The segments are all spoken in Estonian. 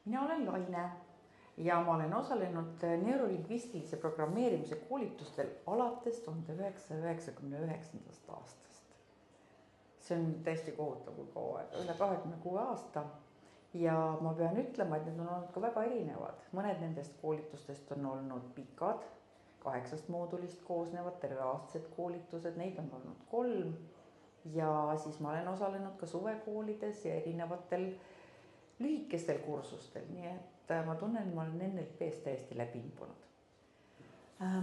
Mina olen Laine ja ma olen osalenud neurolingvistilise programmeerimise koolitustel alates 1999. aastast. See on täiesti kohutav kui kaua aega, üle 26 aasta. Ja ma pean ütlema, et need on olnud ka väga erinevad. Mõned nendest koolitustest on olnud pikad, 8 moodulist koosnevad terveaastased koolitused, neid on olnud 3. Ja siis ma olen osalenud ka suvekoolides ja erinevatel lühikestel kursustel, nii et ma tunnen, et ma olen NLP-s täiesti läbi imbunud.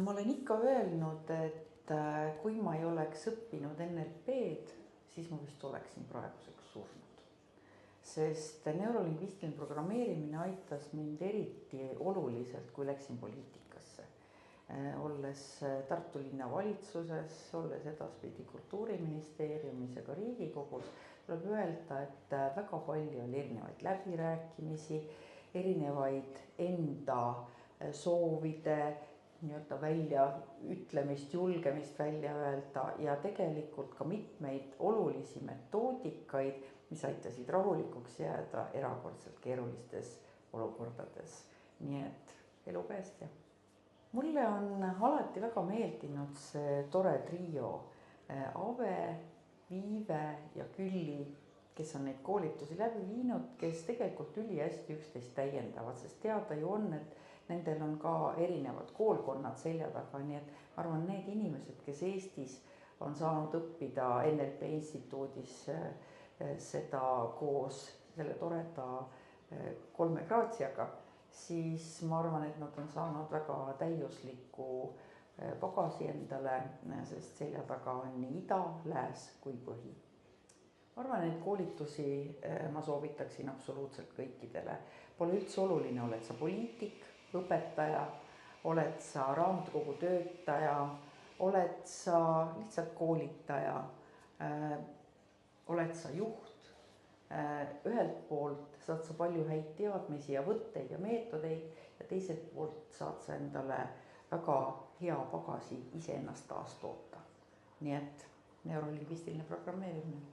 Ma olen ikka öelnud, et kui ma ei oleks õppinud NLP-d, siis ma vist oleksin praeguseks surnud. Sest neurolingvistiline programmeerimine aitas mind eriti oluliselt, kui läksin poliitikasse. Olles Tartu linna valitsuses, olles edaspidi Kultuuriministeeriumis ja ka Riigikogus, tuleb öelda, et väga palju oli erinevaid läbirääkimisi, erinevaid enda soovide välja ütlemist, julgemist välja öelda ja tegelikult ka mitmeid olulisi metoodikaid, mis aitasid rahulikuks jääda erakordselt keerulistes olukordades. Nii et elu päästja. Mulle on alati väga meeldinud see tore trio Ave, Viive ja Külli, kes on neid koolitusi läbi viinud, kes tegelikult ülihästi üksteist täiendavad, sest teada ju on, et nendel on ka erinevad koolkonnad selja taga, nii et ma arvan, need inimesed, kes Eestis on saanud õppida NLP instituudis seda koos selle toreda 3 graatsiaga, siis ma arvan, et nad on saanud väga täiusliku pagasi endale, sest selja taga on nii ida, lääs kui põhi. Ma arvan, et koolitusi ma soovitaksin absoluutselt kõikidele. Pole üldse oluline, oled sa poliitik, õpetaja, oled sa raamatukogu töötaja, oled sa lihtsalt koolitaja, oled sa juht. Ühelt poolt saad sa palju häid teadmisi ja võtteid ja meetodeid ja teiselt poolt saad sa endale väga hea pagasi iseennast taastoota. Nii et neurolingvistiline programmeerimine.